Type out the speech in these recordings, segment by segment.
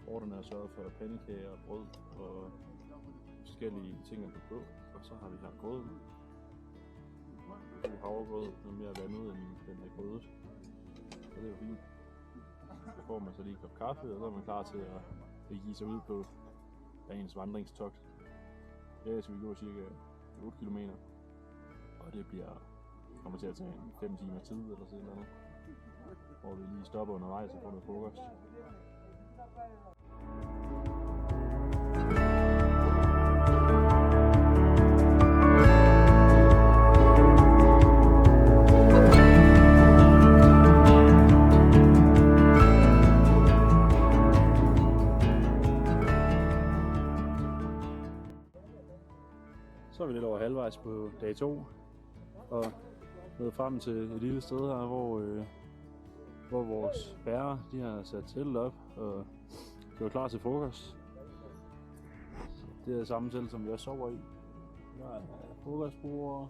Forterne har sørget for pandekager og brød og forskellige ting at på. Og så har vi her grøden. Det er havregrød, noget mere vandet end den er grødet. Så det er jo fint. Så får man så lige en kop kaffe, og så er man klar til at give sig ud på dagens vandringstogt. Ja, så vi går cirka 8 km. Og det kommer til at tage 5 timer tid eller sådan noget. Hvor vi lige stopper undervejs og får noget frokost. Så er vi lidt over halvvejs på dag 2 og nået frem til et lille sted her, hvor vores bærere de har sat telt op og gjort klar til frokost. Det er samme telt, som vi også sover i. Der er frokostbord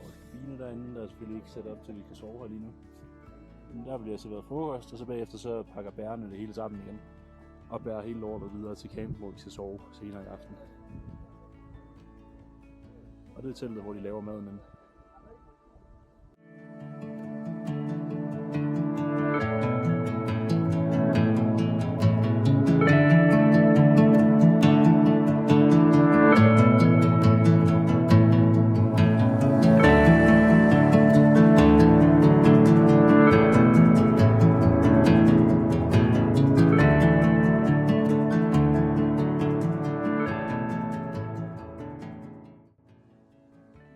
og kabine derinde, der er selvfølgelig ikke sat op til, at vi kan sove her lige nu. Men der bliver serveret frokost, og så bagefter så pakker bærerne det hele sammen igen og bærer hele lortet videre til camp, hvor vi skal sove senere i aften. Og det er teltet, hvor de laver maden inde.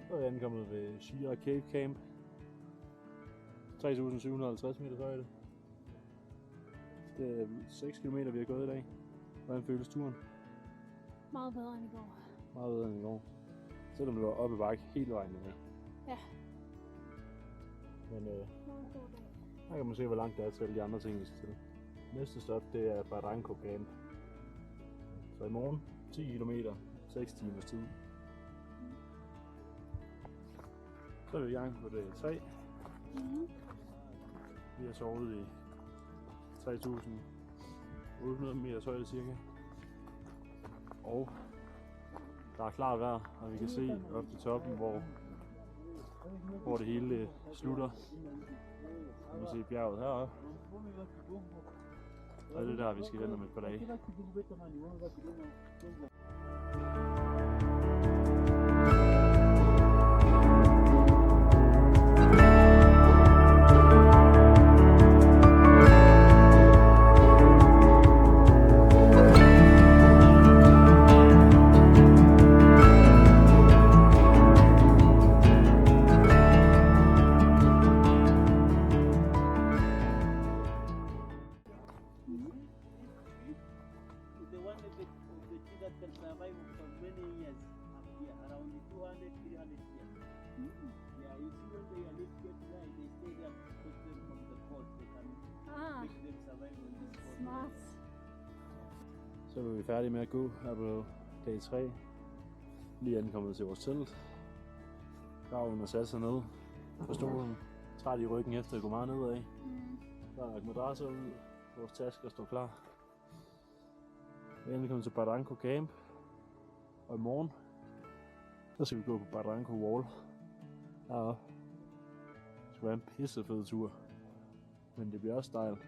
Så er jeg ankommet ved Shira Cave Camp. 3.750 meters højde. Det er 6 km vi har gået i dag. Hvordan føles turen? Meget bedre end i går. Meget bedre end i går. Selvom det var oppe i bakke hele vejen i dag. Ja. Men der kan man se, hvor langt det er til alle de andre ting, vi skal til. Næste stop, det er Barranco Camp. Så i morgen 10 km, 6 timers tid. Så er vi i gang på dag 3. Vi har sovet i 3.800 meters højde cirka. Og der er klart vejr, og vi kan se op til toppen, hvor det hele slutter. Vi kan se bjerget heroppe. Og det er der, vi skal hen om et par dage. The one of the tree that can survive for many years up here, around 200, 300 years. Yeah, you see when they are little get dry, they stay there to protect them from the cold. They can make them survive on this cold. Smart. Så er vi færdige med at gå her på dag 3. Lige ankommet til vores telt. Graven er sat sig ned på stolen. Træt i ryggen efter at gå meget nedad. Der er lagt madrasser ud. Vores tasker står klar. Vi er ankommet til Barranco Camp. Og i morgen, så skal vi gå på Barranco Wall. Heroppe. Det skal være en pissefed tur. Men det bliver også dejligt.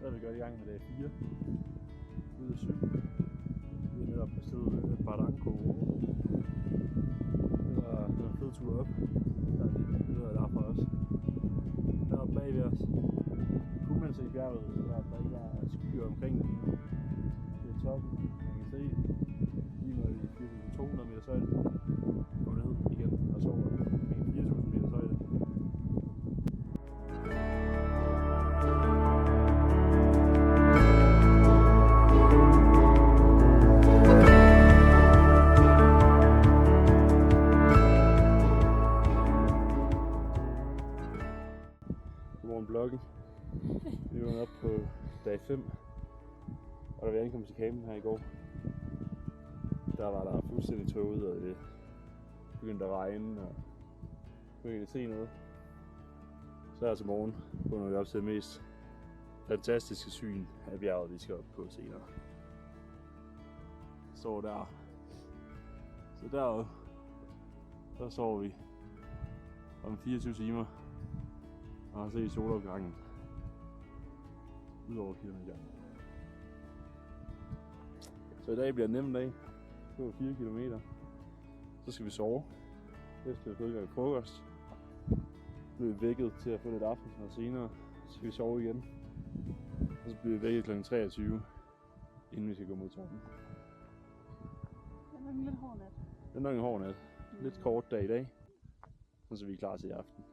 Så er vi godt i gang med dag 4 ud af 7. Vi er netop på stedet Barranco. Det var en fed tur op. Der er lidt billeder derfra også. Heroppe bag ved os kunne man se bjerget, der ikke var skyer omkring det. Det er toppen, man kan se. Lige nu er vi i 4.2. op på dag 5, og da vi ankom til campen her i går, der var der fuldstændig tåget, og det begyndte at regne, og begyndte at se noget. Så her til morgen vågner vi op til det mest fantastiske syn af bjerget, vi skal op på senere. Står der. Så deroppe, der sover vi om 24 timer og har set solopgangen ud over kilometer. Så i dag bliver en nem dag. Gå 4 kilometer. Så skal vi sove. Efter vi har fået gang frokost. Bliver vi vækket til at få lidt aftensmad senere. Så skal vi sove igen. Og så bliver vi vækket kl. 23, inden vi skal gå mod toppen. Det er nok en lidt hård nat. Det er nok en hård nat. Lidt kort dag i dag. Så vi er klar til i aften.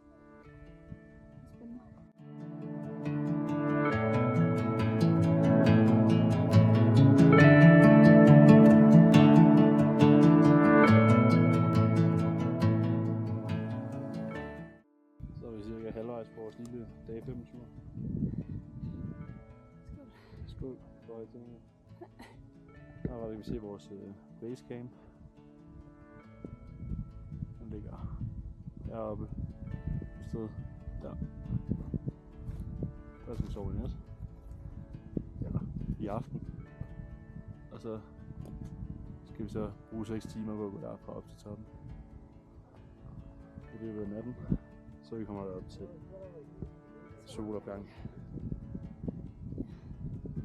Spændende. Så er vi cirka halvvejs på vores lille dag 25. Skål. Skål. Her var det, vi se vores basecamp. Den ligger deroppe et sted der. Der skal vi sove i nat. Eller i aften. Og så skal vi så bruge 6 timer på at gå derfra op til toppen. Så det er ved natten. Så vi kommer derop til solopgang.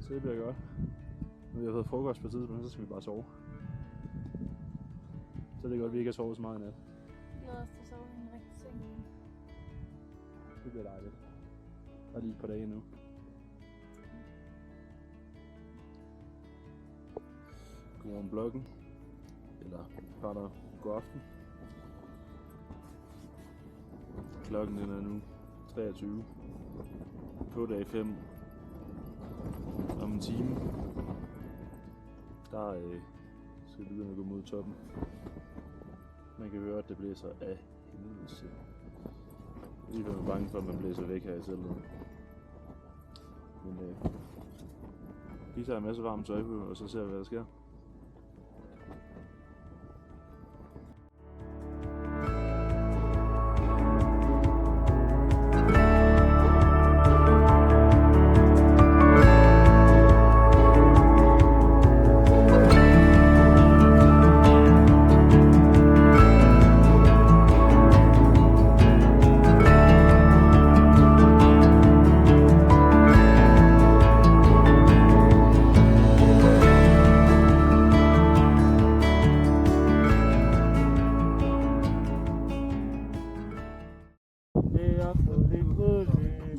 Så det bliver godt. Når vi har fået frokost på tidspunkt, så skal vi bare sove. Så det er godt, at vi ikke har sovet så meget i nat. Jeg glæder os til at sove i en rigtig seng. Det bliver dejligt. Og lige et par dage nu. Godmorgen bloggen. Eller bare god aften. Klokken den er nu 23. På dag 5. Om en time. Der skal vi begynde at gå mod toppen. Man kan høre, at det blæser af helvedes. Lige er man bange for, at man blæser væk her i selvet. Men vi tager en masse varmt tøj på, og så ser vi, hvad der sker.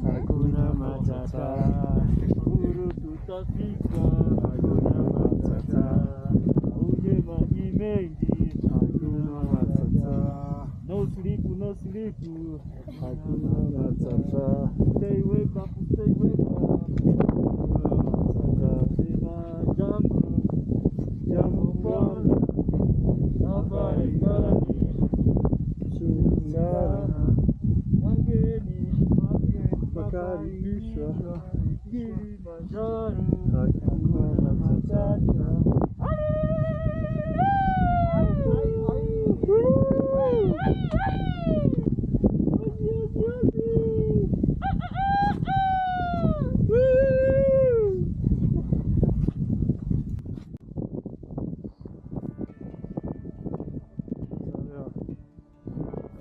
Hakuna Matata, Guru tutafika. Hakuna Matata, uje maji mengi. Hakuna Matata, no sleep, no sleep. Hakuna Matata, stay wake up, stay wake up. Hakuna Matata, sema jambo, jambo bwana, habari gani? Shukran, wageni. Makaribishwa Kilimanjaro, Hakuna Matata.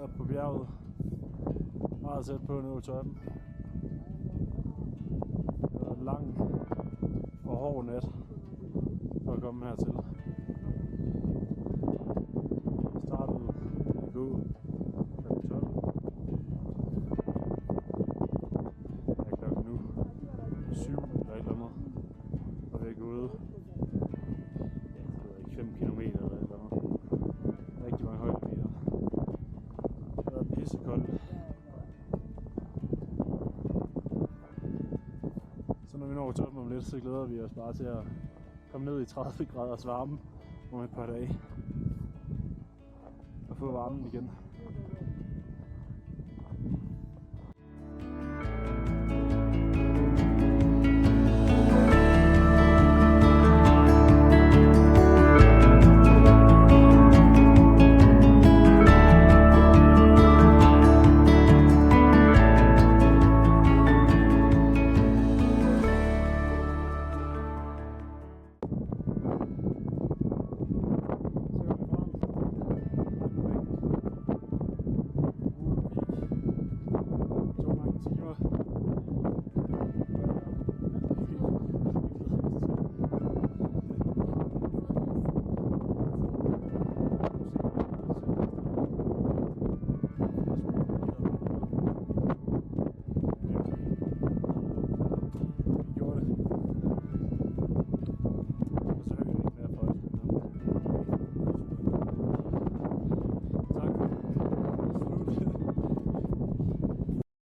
Op på bjerget. Meget tæt på nu toppen. Det var en lang og hård nat for at komme hertil. Jeg startede at gå kl. 12. Er klokken nu 7 eller et eller andet. Og vi er gået 5 kilometer eller et eller andet. Rigtig mange højdemeter. Det har været pissekoldt. Så når vi når toppen om lidt, så glæder vi os bare til at komme ned i 30 graders varme om et par dage og få varmen igen.